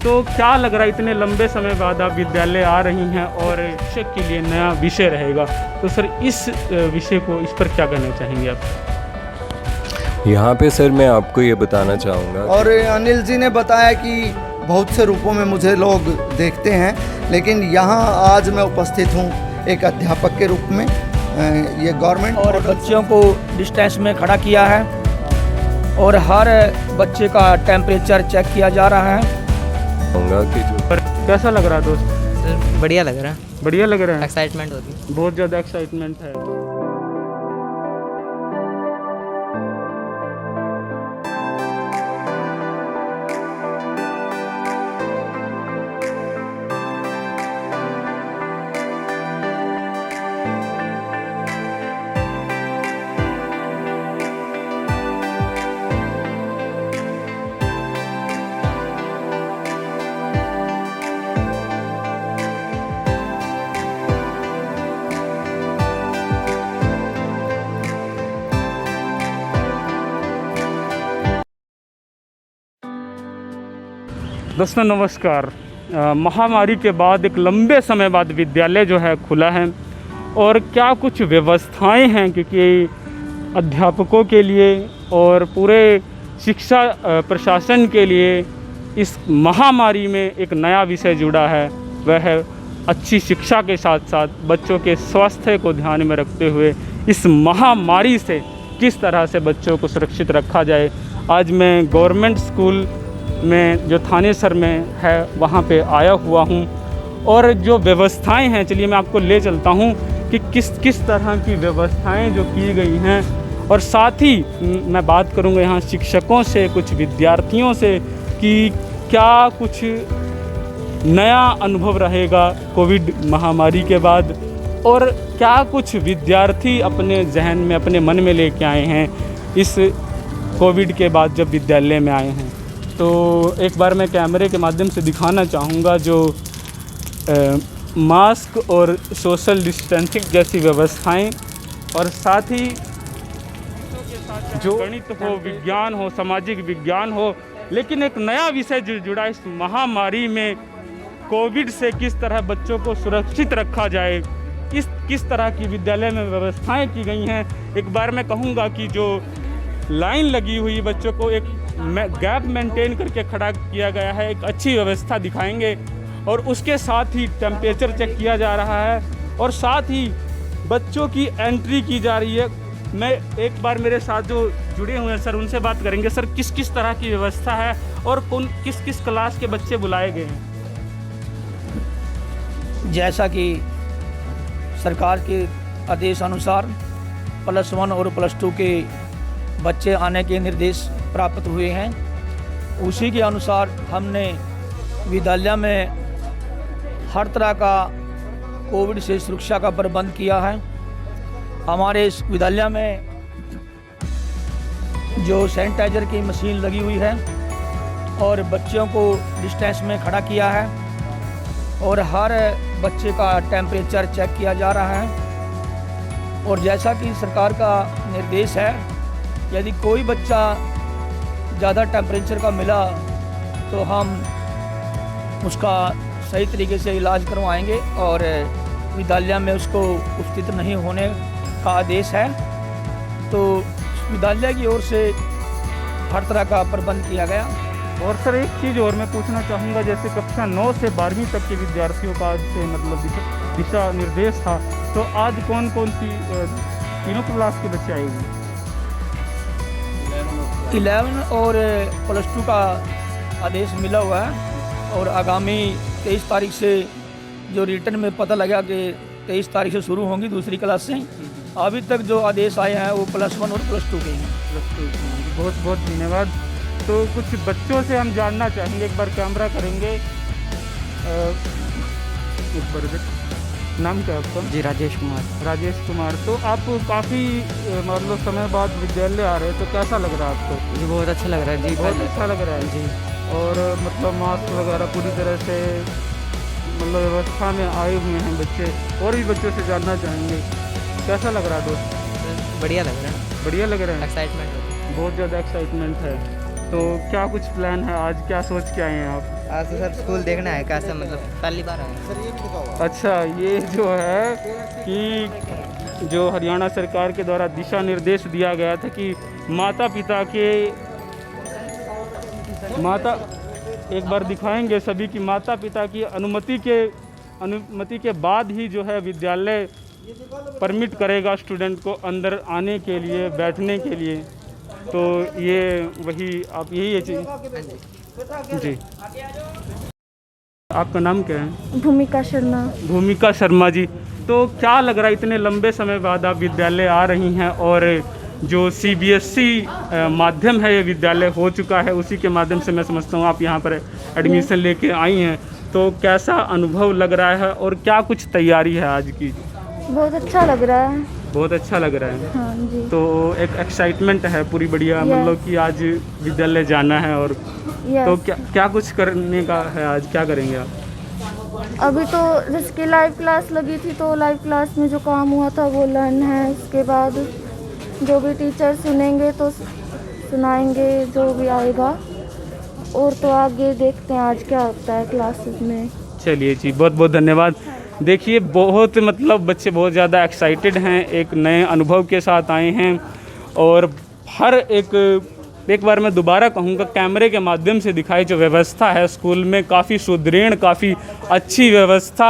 तो क्या लग रहा है इतने लंबे समय बाद आप विद्यालय आ रही हैं और शिक्षक के लिए नया विषय रहेगा, तो सर इस विषय को, इस पर क्या कहना चाहेंगे आप? यहाँ पे सर मैं आपको ये बताना चाहूँगा, और अनिल जी ने बताया कि बहुत से रूपों में मुझे लोग देखते हैं, लेकिन यहाँ आज मैं उपस्थित हूँ एक अध्यापक के रूप में। ये गवर्नमेंट और बच्चों को डिस्टेंस में खड़ा किया है और हर बच्चे का टेम्परेचर चेक किया जा रहा है। कहूँगा कि जो पर कैसा लग रहा है दोस्त? सर बढ़िया लग रहा है, बढ़िया लग रहा है, एक्साइटमेंट होती है। बहुत ज़्यादा एक्साइटमेंट है। दोस्तों नमस्कार। महामारी के बाद एक लंबे समय बाद विद्यालय जो है खुला है, और क्या कुछ व्यवस्थाएं हैं, क्योंकि अध्यापकों के लिए और पूरे शिक्षा प्रशासन के लिए इस महामारी में एक नया विषय जुड़ा है, वह है अच्छी शिक्षा के साथ साथ बच्चों के स्वास्थ्य को ध्यान में रखते हुए इस महामारी से किस तरह से बच्चों को सुरक्षित रखा जाए। आज मैं गवर्नमेंट स्कूल में जो थानेसर में है वहाँ पे आया हुआ हूँ, और जो व्यवस्थाएं हैं, चलिए मैं आपको ले चलता हूँ कि किस किस तरह की व्यवस्थाएं जो की गई हैं, और साथ ही मैं बात करूँगा यहाँ शिक्षकों से, कुछ विद्यार्थियों से कि क्या कुछ नया अनुभव रहेगा कोविड महामारी के बाद, और क्या कुछ विद्यार्थी अपने जहन में, अपने मन में लेके आए हैं इस कोविड के बाद जब विद्यालय में आए हैं। तो एक बार मैं कैमरे के माध्यम से दिखाना चाहूँगा जो मास्क और सोशल डिस्टेंसिंग जैसी व्यवस्थाएं, और साथ ही जो गणित हो, विज्ञान हो, सामाजिक विज्ञान हो, लेकिन एक नया विषय जुड़ा इस महामारी में, कोविड से किस तरह बच्चों को सुरक्षित रखा जाए, किस तरह की विद्यालय में व्यवस्थाएं की गई हैं। एक बार मैं कहूँगा कि जो लाइन लगी हुई बच्चों को एक गैप मेंटेन करके खड़ा किया गया है, एक अच्छी व्यवस्था दिखाएंगे, और उसके साथ ही टेम्परेचर चेक किया जा रहा है, और साथ ही बच्चों की एंट्री की जा रही है। मैं एक बार मेरे साथ जो जुड़े हुए हैं सर, उनसे बात करेंगे। सर किस किस तरह की व्यवस्था है और किस किस क्लास के बच्चे बुलाए गए हैं? जैसा कि सरकार के आदेश अनुसार +1 और +2 के बच्चे आने के निर्देश प्राप्त हुए हैं, उसी के अनुसार हमने विद्यालय में हर तरह का कोविड से सुरक्षा का प्रबंध किया है। हमारे इस विद्यालय में जो सैनिटाइजर की मशीन लगी हुई है, और बच्चों को डिस्टेंस में खड़ा किया है, और हर बच्चे का टेम्परेचर चेक किया जा रहा है। और जैसा कि सरकार का निर्देश है, यदि कोई बच्चा ज़्यादा टेम्परेचर का मिला तो हम उसका सही तरीके से इलाज करवाएंगे, और विद्यालय में उसको उपस्थित नहीं होने का आदेश है। तो विद्यालय की ओर से हर तरह का प्रबंध किया गया। और सर एक चीज़ और मैं पूछना चाहूँगा, जैसे कक्षा 9 से 12वीं तक के विद्यार्थियों का आज से मतलब दिशा निर्देश था, तो आज कौन कौन सी तीनों क्लास के बच्चे आएंगे? 11 और +2 का आदेश मिला हुआ है, और आगामी 23 तारीख से जो रिटर्न में पता लगा कि 23 तारीख से शुरू होंगी दूसरी क्लास से। अभी तक जो आदेश आए हैं वो +1 और +2 के हैं। बहुत बहुत धन्यवाद। तो कुछ बच्चों से हम जानना चाहेंगे, एक बार कैमरा करेंगे। नाम क्या है आपका? जी राजेश कुमार। राजेश कुमार। तो आप काफ़ी मतलब समय बाद विद्यालय आ रहे हैं, तो कैसा लग रहा है आपको? जी बहुत अच्छा लग रहा है जी। बहुत अच्छा लग रहा है जी। और मतलब मास्क वगैरह पूरी तरह से मतलब व्यवस्था में आए हुए हैं बच्चे, और भी बच्चों से जानना चाहेंगे कैसा लग रहा है दोस्त? बढ़िया लग रहा है। बढ़िया लग रहा है, एक्साइटमेंट होती है। बहुत ज़्यादा एक्साइटमेंट है। तो क्या कुछ प्लान है आज, क्या सोच के आए हैं आप? आज तो सर स्कूल देखना है कैसा, मतलब पहली बार आया। अच्छा, ये जो है कि जो हरियाणा सरकार के द्वारा दिशा निर्देश दिया गया था कि माता एक बार दिखाएंगे सभी की माता पिता की अनुमति के बाद ही जो है विद्यालय परमिट करेगा स्टूडेंट को अंदर आने के लिए, बैठने के लिए। तो ये वही आप यही है जी। आपका नाम क्या है? भूमिका शर्मा। भूमिका शर्मा जी, तो क्या लग रहा है इतने लंबे समय बाद आप विद्यालय आ रही हैं और जो सीबीएसई माध्यम है ये विद्यालय हो चुका है, उसी के माध्यम से मैं समझता हूँ आप यहाँ पर एडमिशन लेके आई हैं, तो कैसा अनुभव लग रहा है और क्या कुछ तैयारी है आज की? बहुत अच्छा लग रहा है। बहुत अच्छा लग रहा है। हाँ जी। तो एक एक्साइटमेंट है पूरी बढ़िया, मतलब कि आज विद्यालय जाना है और तो क्या कुछ करने का है आज, क्या करेंगे आप? अभी तो जिसकी लाइव क्लास लगी थी तो लाइव क्लास में जो काम हुआ था वो लर्न है। उसके बाद जो भी टीचर सुनेंगे तो सुनाएंगे जो भी आएगा, और तो आगे देखते हैं आज क्या होता है क्लासेस में। चलिए जी, बहुत बहुत धन्यवाद। देखिए बहुत मतलब बच्चे बहुत ज़्यादा एक्साइटेड हैं, एक नए अनुभव के साथ आए हैं और हर एक बार मैं दोबारा कहूँगा कैमरे के माध्यम से दिखाई जो व्यवस्था है स्कूल में, काफ़ी सुदृढ़, काफ़ी अच्छी व्यवस्था।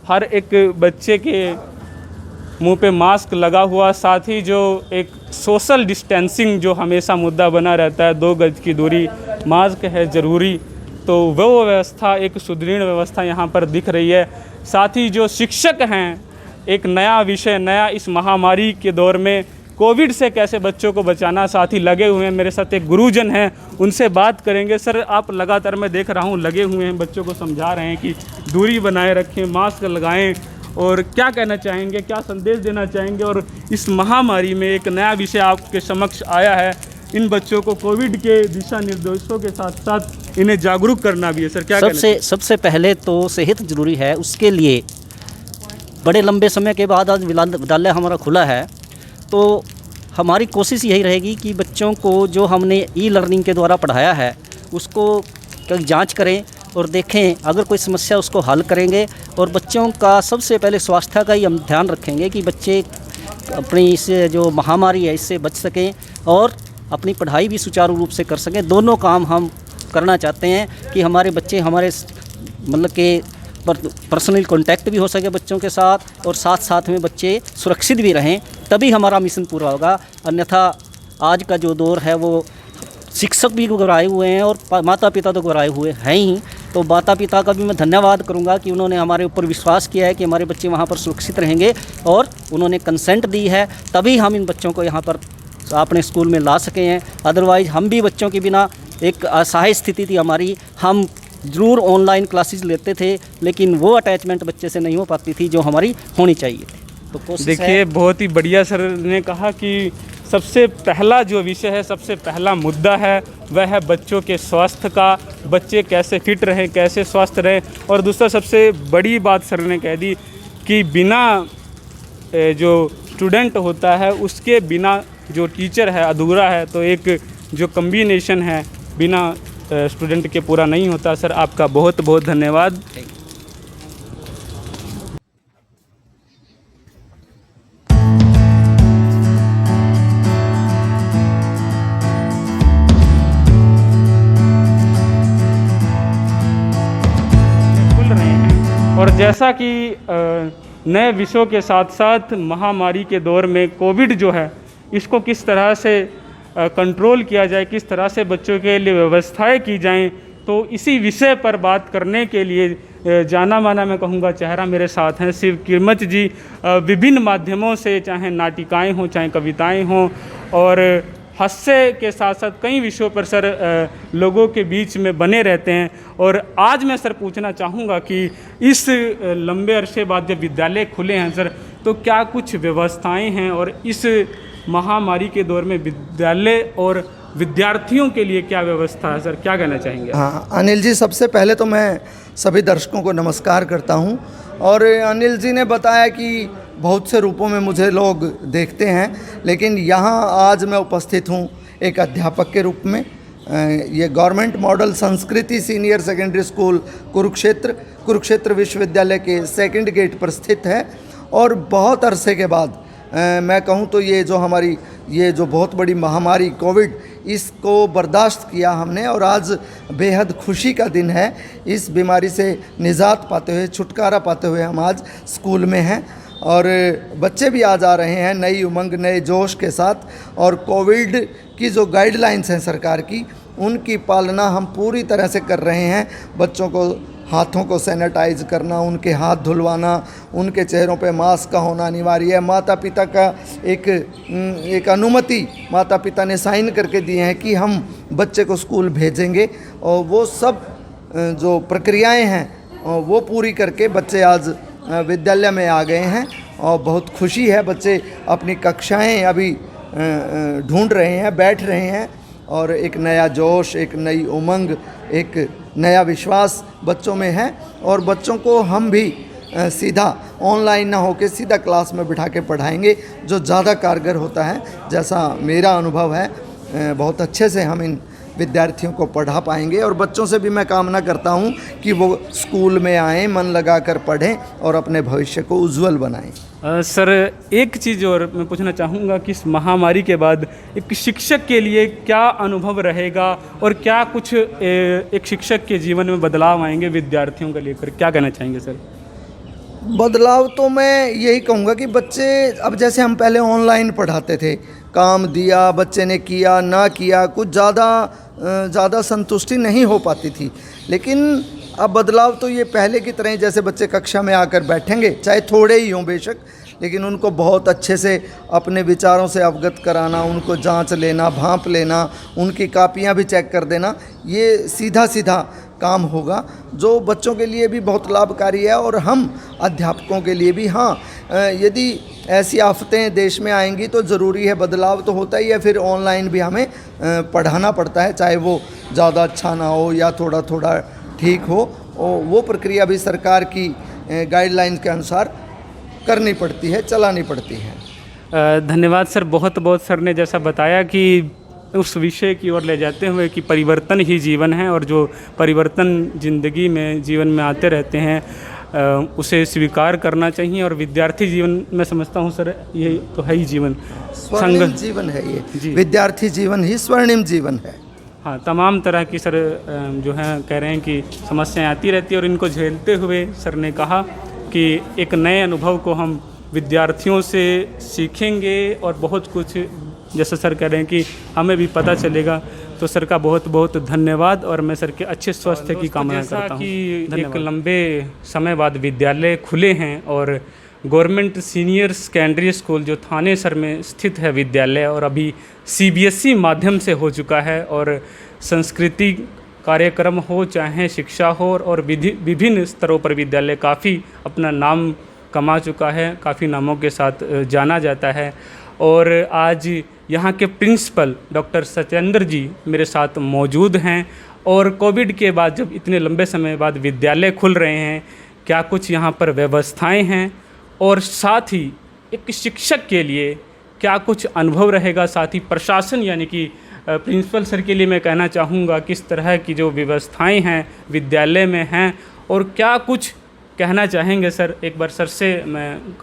हर एक बच्चे के मुंह पे मास्क लगा हुआ, साथ ही जो एक सोशल डिस्टेंसिंग जो हमेशा मुद्दा बना रहता है, 2 गज की दूरी, मास्क है ज़रूरी, तो वो व्यवस्था एक सुदृढ़ व्यवस्था यहाँ पर दिख रही है। साथ ही जो शिक्षक हैं, एक नया विषय, नया इस महामारी के दौर में कोविड से कैसे बच्चों को बचाना, साथ ही लगे हुए हैं। मेरे साथ एक गुरुजन हैं, उनसे बात करेंगे। सर, आप लगातार मैं देख रहा हूँ लगे हुए हैं, बच्चों को समझा रहे हैं कि दूरी बनाए रखें, मास्क लगाएं, और क्या कहना चाहेंगे, क्या संदेश देना चाहेंगे? और इस महामारी में एक नया विषय आपके समक्ष आया है, इन बच्चों को कोविड के दिशा निर्देशों के साथ साथ इन्हें जागरूक करना भी है। सर, क्या सबसे पहले तो सेहत जरूरी है, उसके लिए बड़े लंबे समय के बाद आज विद्यालय हमारा खुला है, तो हमारी कोशिश यही रहेगी कि बच्चों को जो हमने ई लर्निंग के द्वारा पढ़ाया है उसको जांच करें और देखें, अगर कोई समस्या उसको हल करेंगे। और बच्चों का सबसे पहले स्वास्थ्य का ही हम ध्यान रखेंगे कि बच्चे अपनी इस जो महामारी है इससे बच सकें और अपनी पढ़ाई भी सुचारू रूप से कर सकें। दोनों काम हम करना चाहते हैं कि हमारे बच्चे हमारे मतलब के पर्सनल कांटेक्ट भी हो सके बच्चों के साथ, और साथ साथ में बच्चे सुरक्षित भी रहें, तभी हमारा मिशन पूरा होगा। अन्यथा आज का जो दौर है वो शिक्षक भी घबराए हुए हैं और माता पिता तो घबराए हुए हैं ही। तो माता पिता का भी मैं धन्यवाद करूंगा कि उन्होंने हमारे ऊपर विश्वास किया है कि हमारे बच्चे वहाँ पर सुरक्षित रहेंगे, और उन्होंने कंसेंट दी है, तभी हम इन बच्चों को यहाँ पर अपने स्कूल में ला सके हैं। अदरवाइज़ हम भी बच्चों के बिना, एक असहाय स्थिति थी हमारी, हम ज़रूर ऑनलाइन क्लासेस लेते थे लेकिन वो अटैचमेंट बच्चे से नहीं हो पाती थी जो हमारी होनी चाहिए थी। तो कोशिश देखिए बहुत ही बढ़िया सर ने कहा कि सबसे पहला जो विषय है, सबसे पहला मुद्दा है वह है बच्चों के स्वास्थ्य का, बच्चे कैसे फिट रहें, कैसे स्वस्थ रहें। और दूसरा सबसे बड़ी बात सर ने कह दी कि बिना जो स्टूडेंट होता है उसके बिना जो टीचर है अधूरा है, तो एक जो कम्बिनेशन है बिना स्टूडेंट के पूरा नहीं होता। सर आपका बहुत बहुत धन्यवाद। खुल रहे हैं और जैसा कि नए विषयों के साथ साथ महामारी के दौर में कोविड जो है इसको किस तरह से कंट्रोल किया जाए, किस तरह से बच्चों के लिए व्यवस्थाएं की जाएं, तो इसी विषय पर बात करने के लिए जाना माना मैं कहूँगा चेहरा मेरे साथ हैं शिव किरमच जी। विभिन्न माध्यमों से, चाहे नाटिकाएं हों, चाहे कविताएं हों, और हास्य के साथ साथ कई विषयों पर सर लोगों के बीच में बने रहते हैं। और आज मैं सर पूछना चाहूँगा कि इस लंबे अरसे बाद जब विद्यालय खुले हैं सर, तो क्या कुछ व्यवस्थाएं हैं और इस महामारी के दौर में विद्यालय और विद्यार्थियों के लिए क्या व्यवस्था है सर, क्या कहना चाहेंगे? हाँ अनिल जी, सबसे पहले तो मैं सभी दर्शकों को नमस्कार करता हूँ। और अनिल जी ने बताया कि बहुत से रूपों में मुझे लोग देखते हैं, लेकिन यहाँ आज मैं उपस्थित हूँ एक अध्यापक के रूप में, ये गवर्नमेंट मॉडल संस्कृति सीनियर सेकेंडरी स्कूल कुरुक्षेत्र विश्वविद्यालय के सेकंड गेट पर स्थित है। और बहुत अरसे के बाद मैं कहूँ तो ये जो बहुत बड़ी महामारी कोविड, इसको बर्दाश्त किया हमने और आज बेहद खुशी का दिन है। इस बीमारी से निजात पाते हुए, छुटकारा पाते हुए हम आज स्कूल में हैं और बच्चे भी आज आ रहे हैं नई उमंग, नए जोश के साथ। और कोविड की जो गाइडलाइंस हैं सरकार की, उनकी पालना हम पूरी तरह से कर रहे हैं। बच्चों को हाथों को सैनिटाइज करना, उनके हाथ धुलवाना, उनके चेहरों पे मास्क का होना अनिवार्य है। माता पिता का एक अनुमति माता पिता ने साइन करके दिए हैं कि हम बच्चे को स्कूल भेजेंगे, और वो सब जो प्रक्रियाएं हैं वो पूरी करके बच्चे आज विद्यालय में आ गए हैं और बहुत खुशी है। बच्चे अपनी कक्षाएं अभी ढूंढ रहे हैं, बैठ रहे हैं और एक नया जोश, एक नई उमंग, एक नया विश्वास बच्चों में है। और बच्चों को हम भी सीधा ऑनलाइन ना होकर सीधा क्लास में बिठा के पढ़ाएंगे, जो ज़्यादा कारगर होता है। जैसा मेरा अनुभव है, बहुत अच्छे से हम इन विद्यार्थियों को पढ़ा पाएंगे। और बच्चों से भी मैं कामना करता हूं कि वो स्कूल में आएँ, मन लगाकर पढ़ें और अपने भविष्य को उज्जवल बनाएं। सर, एक चीज़ और मैं पूछना चाहूँगा कि इस महामारी के बाद एक शिक्षक के लिए क्या अनुभव रहेगा और क्या कुछ एक शिक्षक के जीवन में बदलाव आएंगे विद्यार्थियों को लेकर, क्या कहना चाहेंगे सर? बदलाव तो मैं यही कहूँगा कि बच्चे, अब जैसे हम पहले ऑनलाइन पढ़ाते थे, काम दिया, बच्चे ने किया ना किया, कुछ ज़्यादा संतुष्टि नहीं हो पाती थी। लेकिन अब बदलाव तो ये पहले की तरह, जैसे बच्चे कक्षा में आकर बैठेंगे, चाहे थोड़े ही हों बेशक, लेकिन उनको बहुत अच्छे से अपने विचारों से अवगत कराना, उनको जांच लेना, भांप लेना, उनकी कापियां भी चेक कर देना, ये सीधा सीधा काम होगा, जो बच्चों के लिए भी बहुत लाभकारी है और हम अध्यापकों के लिए भी। हाँ, यदि ऐसी आफतें देश में आएंगी तो ज़रूरी है, बदलाव तो होता ही है, फिर ऑनलाइन भी हमें पढ़ाना पड़ता है, चाहे वो ज़्यादा अच्छा ना हो या थोड़ा थोड़ा ठीक हो, और वो प्रक्रिया भी सरकार की गाइडलाइंस के अनुसार करनी पड़ती है, चलानी पड़ती है। धन्यवाद सर, बहुत बहुत। सर ने जैसा बताया कि उस विषय की ओर ले जाते हुए कि परिवर्तन ही जीवन है और जो परिवर्तन ज़िंदगी में जीवन में आते रहते हैं उसे स्वीकार करना चाहिए। और विद्यार्थी जीवन में समझता हूँ सर, ये तो है ही जीवन, स्वर्णिम जीवन है ये, विद्यार्थी जीवन ही स्वर्णिम जीवन है। हाँ, तमाम तरह की सर जो है कह रहे हैं कि समस्याएं आती रहती है और इनको झेलते हुए सर ने कहा कि एक नए अनुभव को हम विद्यार्थियों से सीखेंगे और बहुत कुछ, जैसा सर कह रहे हैं कि हमें भी पता चलेगा। तो सर का बहुत बहुत धन्यवाद और मैं सर के अच्छे स्वास्थ्य की कामना करता हूँ कि एक लंबे समय बाद विद्यालय खुले हैं और गवर्नमेंट सीनियर सेकेंडरी स्कूल जो थाने सर में स्थित है विद्यालय, और अभी CBSE माध्यम से हो चुका है, और संस्कृति कार्यक्रम हो चाहे शिक्षा हो और विभिन्न स्तरों पर विद्यालय काफ़ी अपना नाम कमा चुका है, काफ़ी नामों के साथ जाना जाता है। और आज यहाँ के प्रिंसिपल डॉक्टर सत्येंद्र जी मेरे साथ मौजूद हैं। और कोविड के बाद जब इतने लंबे समय बाद विद्यालय खुल रहे हैं, क्या कुछ यहाँ पर व्यवस्थाएं हैं और साथ ही एक शिक्षक के लिए क्या कुछ अनुभव रहेगा, साथ ही प्रशासन यानी कि प्रिंसिपल सर के लिए मैं कहना चाहूँगा किस तरह की जो व्यवस्थाएं हैं विद्यालय में हैं और क्या कुछ कहना चाहेंगे सर। एक बार सर से मैं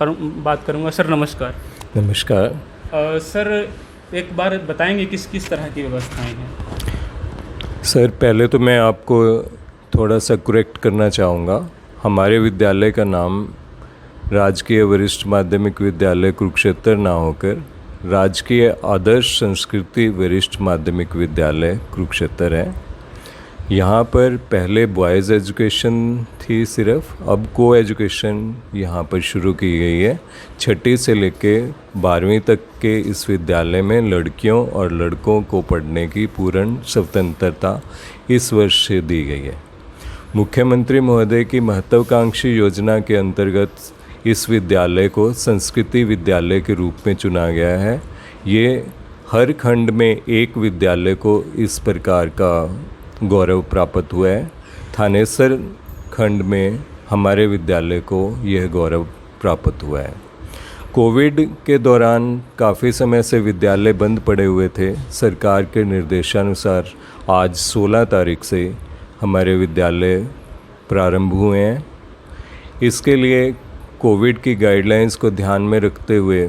बात करूँगा। सर नमस्कार। नमस्कार। सर एक बार बताएंगे किस किस तरह की व्यवस्थाएं हैं? सर पहले तो मैं आपको थोड़ा सा करेक्ट करना चाहूँगा। हमारे विद्यालय का नाम राजकीय वरिष्ठ माध्यमिक विद्यालय कुरुक्षेत्र ना होकर राजकीय आदर्श संस्कृति वरिष्ठ माध्यमिक विद्यालय कुरुक्षेत्र है। यहाँ पर पहले बॉयज़ एजुकेशन थी सिर्फ, अब को एजुकेशन यहाँ पर शुरू की गई है। 6ठी से लेके 12वीं तक के इस विद्यालय में लड़कियों और लड़कों को पढ़ने की पूर्ण स्वतंत्रता इस वर्ष से दी गई है। मुख्यमंत्री महोदय की महत्वाकांक्षी योजना के अंतर्गत इस विद्यालय को संस्कृति विद्यालय के रूप में चुना गया है। ये हर खंड में एक विद्यालय को इस प्रकार का गौरव प्राप्त हुआ है। थानेसर खंड में हमारे विद्यालय को यह गौरव प्राप्त हुआ है। कोविड के दौरान काफ़ी समय से विद्यालय बंद पड़े हुए थे। सरकार के निर्देशानुसार आज 16 तारीख से हमारे विद्यालय प्रारंभ हुए हैं। इसके लिए कोविड की गाइडलाइंस को ध्यान में रखते हुए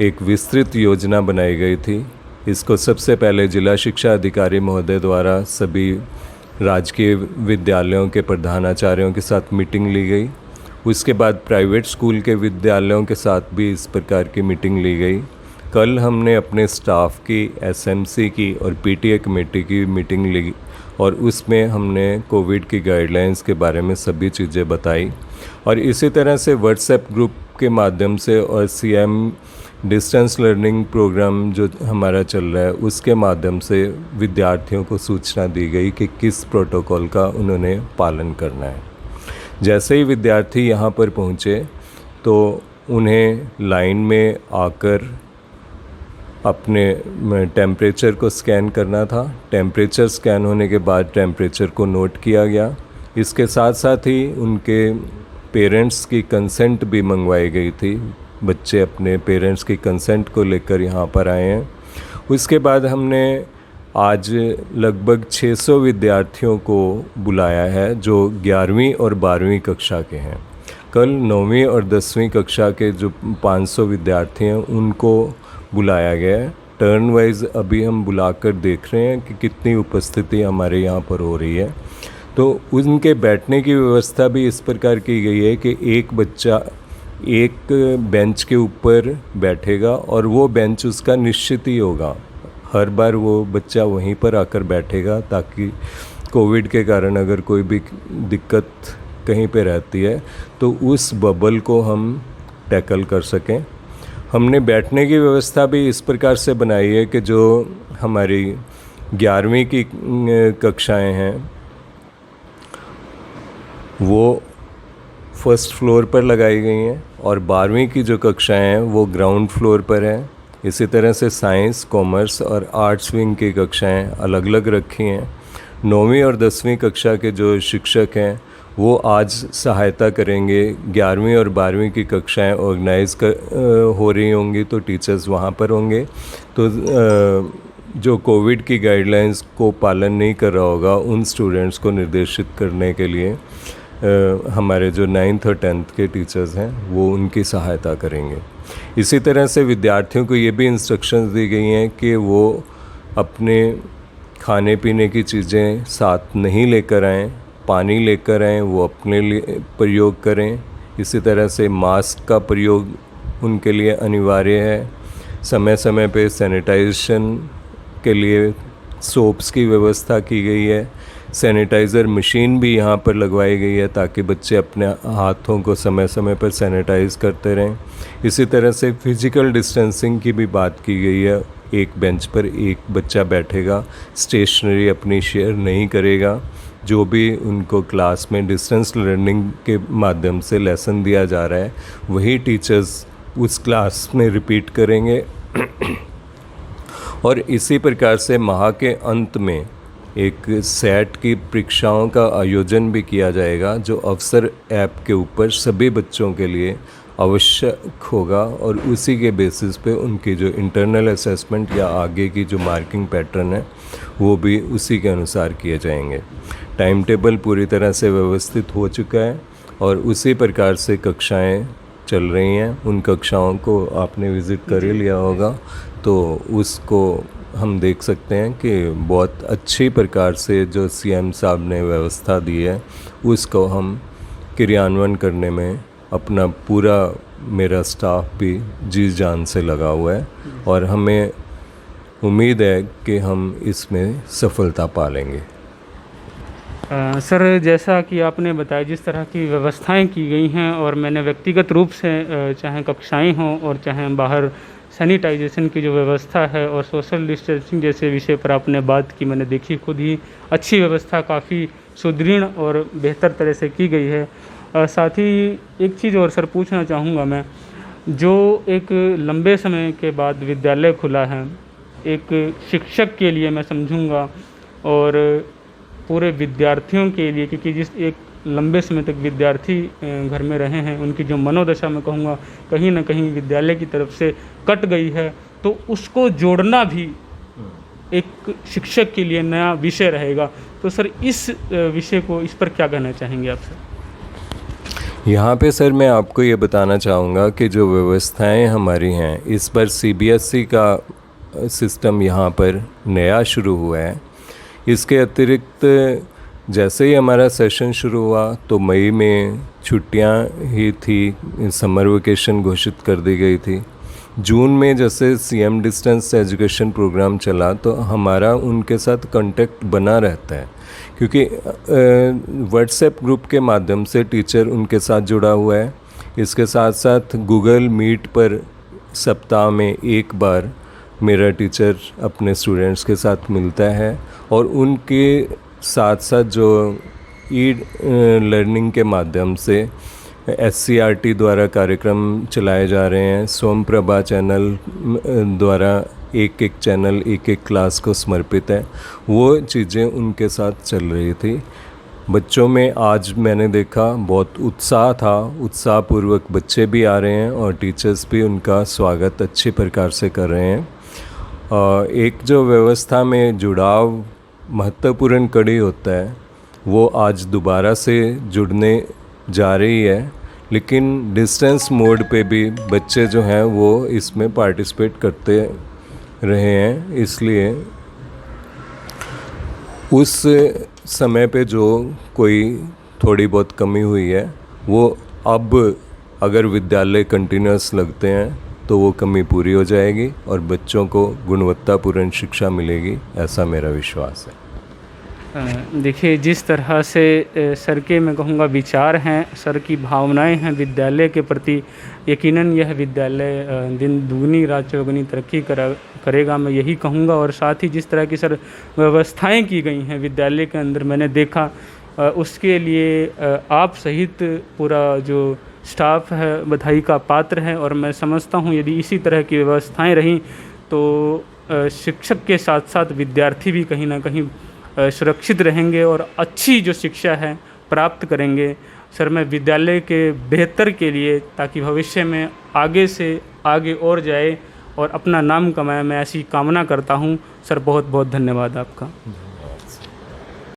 एक विस्तृत योजना बनाई गई थी। इसको सबसे पहले जिला शिक्षा अधिकारी महोदय द्वारा सभी राजकीय विद्यालयों के प्रधानाचार्यों के साथ मीटिंग ली गई। उसके बाद प्राइवेट स्कूल के विद्यालयों के साथ भी इस प्रकार की मीटिंग ली गई। कल हमने अपने स्टाफ की, एसएमसी की और पीटीए कमेटी की मीटिंग ली और उसमें हमने कोविड की गाइडलाइंस के बारे में सभी चीज़ें बताई। और इसी तरह से व्हाट्सएप ग्रुप के माध्यम से और सीएम डिस्टेंस लर्निंग प्रोग्राम जो हमारा चल रहा है उसके माध्यम से विद्यार्थियों को सूचना दी गई कि किस प्रोटोकॉल का उन्होंने पालन करना है। जैसे ही विद्यार्थी यहाँ पर पहुँचे तो उन्हें लाइन में आकर अपने टेम्परेचर को स्कैन करना था। टेम्परेचर स्कैन होने के बाद टेम्परेचर को नोट किया गया। इसके साथ साथ ही उनके पेरेंट्स की कंसेंट भी मंगवाई गई थी। बच्चे अपने पेरेंट्स की कंसेंट को लेकर यहाँ पर आए हैं। उसके बाद हमने आज लगभग 600 विद्यार्थियों को बुलाया है जो 11वीं और 12वीं कक्षा के हैं। कल 9वीं और 10वीं कक्षा के जो 500 विद्यार्थी हैं उनको बुलाया गया है। टर्न वाइज अभी हम बुलाकर देख रहे हैं कि कितनी उपस्थिति हमारे यहाँ पर हो रही है। तो उनके बैठने की व्यवस्था भी इस प्रकार की गई है कि एक बच्चा एक बेंच के ऊपर बैठेगा और वो बेंच उसका निश्चित ही होगा। हर बार वो बच्चा वहीं पर आकर बैठेगा ताकि कोविड के कारण अगर कोई भी दिक्कत कहीं पे रहती है तो उस बबल को हम टैकल कर सकें। हमने बैठने की व्यवस्था भी इस प्रकार से बनाई है कि जो हमारी 11वीं की कक्षाएं हैं वो फर्स्ट फ्लोर पर लगाई गई हैं और 12वीं की जो कक्षाएं हैं वो ग्राउंड फ्लोर पर हैं। इसी तरह से साइंस, कॉमर्स और आर्ट्स विंग की कक्षाएं अलग अलग रखी हैं। 9वीं और 10वीं कक्षा के जो शिक्षक हैं वो आज सहायता करेंगे। 11वीं और 12वीं की कक्षाएं ऑर्गेनाइज हो रही होंगी तो टीचर्स वहाँ पर होंगे। तो जो कोविड की गाइडलाइंस को पालन नहीं कर रहा होगा उन स्टूडेंट्स को निर्देशित करने के लिए हमारे जो 9th और 10th के टीचर्स हैं वो उनकी सहायता करेंगे। इसी तरह से विद्यार्थियों को ये भी इंस्ट्रक्शंस दी गई हैं कि वो अपने खाने पीने की चीज़ें साथ नहीं लेकर आएँ, पानी लेकर आएँ, वो अपने लिए प्रयोग करें। इसी तरह से मास्क का प्रयोग उनके लिए अनिवार्य है। समय समय पे सैनिटाइजेशन के लिए सोप्स की व्यवस्था की गई है। सैनिटाइज़र मशीन भी यहाँ पर लगवाई गई है ताकि बच्चे अपने हाथों को समय समय पर सैनिटाइज़ करते रहें। इसी तरह से फिज़िकल डिस्टेंसिंग की भी बात की गई है। एक बेंच पर एक बच्चा बैठेगा, स्टेशनरी अपनी शेयर नहीं करेगा। जो भी उनको क्लास में डिस्टेंस लर्निंग के माध्यम से लेसन दिया जा रहा है वही टीचर्स उस क्लास में रिपीट करेंगे। और इसी प्रकार से माह के अंत में एक सेट की परीक्षाओं का आयोजन भी किया जाएगा जो अवसर ऐप के ऊपर सभी बच्चों के लिए आवश्यक होगा और उसी के बेसिस पे उनकी जो इंटरनल असेसमेंट या आगे की जो मार्किंग पैटर्न है वो भी उसी के अनुसार किए जाएंगे। टाइम टेबल पूरी तरह से व्यवस्थित हो चुका है और उसी प्रकार से कक्षाएं चल रही हैं। उन कक्षाओं को आपने विज़िट कर ही लिया होगा तो उसको हम देख सकते हैं कि बहुत अच्छी प्रकार से जो सीएम साहब ने व्यवस्था दी है उसको हम क्रियान्वयन करने में अपना पूरा मेरा स्टाफ भी जी जान से लगा हुआ है और हमें उम्मीद है कि हम इसमें सफलता पालेंगे। सर, जैसा कि आपने बताया जिस तरह की व्यवस्थाएं की गई हैं और मैंने व्यक्तिगत रूप से चाहे कक्षाएं हों और चाहे बाहर सैनिटाइजेशन की जो व्यवस्था है और सोशल डिस्टेंसिंग जैसे विषय पर आपने बात की, मैंने देखी खुद ही। अच्छी व्यवस्था काफ़ी सुदृढ़ और बेहतर तरह से की गई है। साथ ही एक चीज़ और सर पूछना चाहूँगा मैं, जो एक लंबे समय के बाद विद्यालय खुला है, एक शिक्षक के लिए मैं समझूंगा और पूरे विद्यार्थियों के लिए, क्योंकि जिस एक लंबे समय तक विद्यार्थी घर में रहे हैं, उनकी जो मनोदशा मैं कहूँगा कहीं ना कहीं विद्यालय की तरफ से कट गई है, तो उसको जोड़ना भी एक शिक्षक के लिए नया विषय रहेगा। तो सर इस विषय को, इस पर क्या कहना चाहेंगे आप सर? यहाँ पे सर मैं आपको ये बताना चाहूँगा कि जो व्यवस्थाएं हमारी हैं, इस बार CBSE का सिस्टम यहाँ पर नया शुरू हुआ है। इसके अतिरिक्त जैसे ही हमारा सेशन शुरू हुआ तो मई में छुट्टियाँ ही थी, समर वेकेशन घोषित कर दी गई थी। जून में जैसे CM डिस्टेंस एजुकेशन प्रोग्राम चला तो हमारा उनके साथ कांटेक्ट बना रहता है, क्योंकि व्हाट्सएप ग्रुप के माध्यम से टीचर उनके साथ जुड़ा हुआ है। इसके साथ साथ गूगल मीट पर सप्ताह में एक बार मेरा टीचर अपने स्टूडेंट्स के साथ मिलता है, और उनके साथ साथ जो लर्निंग के माध्यम से SCRT द्वारा कार्यक्रम चलाए जा रहे हैं। सोम प्रभा चैनल द्वारा एक चैनल एक क्लास को समर्पित है, वो चीज़ें उनके साथ चल रही थी। बच्चों में आज मैंने देखा बहुत उत्साह था, उत्साहपूर्वक बच्चे भी आ रहे हैं और टीचर्स भी उनका स्वागत अच्छे प्रकार से कर रहे हैं। एक जो व्यवस्था में जुड़ाव महत्वपूर्ण कड़ी होता है, वो आज दोबारा से जुड़ने जा रही है, लेकिन डिस्टेंस मोड पे भी बच्चे जो हैं वो इसमें पार्टिसिपेट करते रहे हैं। इसलिए उस समय पे जो कोई थोड़ी बहुत कमी हुई है, वो अब अगर विद्यालय कंटिन्यूस लगते हैं तो वो कमी पूरी हो जाएगी और बच्चों को गुणवत्तापूर्ण शिक्षा मिलेगी, ऐसा मेरा विश्वास है। देखिए, जिस तरह से सर के मैं कहूँगा विचार हैं, सर की भावनाएं हैं विद्यालय के प्रति, यकीनन यह विद्यालय दिन दुगनी रात चौगुनी तरक्की करेगा, मैं यही कहूँगा। और साथ ही जिस तरह की सर व्यवस्थाएं की गई हैं विद्यालय के अंदर मैंने देखा, उसके लिए आप सहित पूरा जो स्टाफ है बधाई का पात्र है। और मैं समझता हूँ यदि इसी तरह की व्यवस्थाएं रहीं तो शिक्षक के साथ साथ विद्यार्थी भी कहीं ना कहीं सुरक्षित रहेंगे और अच्छी जो शिक्षा है प्राप्त करेंगे। सर मैं विद्यालय के बेहतर के लिए, ताकि भविष्य में आगे से आगे और जाए और अपना नाम कमाए, मैं ऐसी कामना करता हूँ। सर बहुत बहुत धन्यवाद आपका।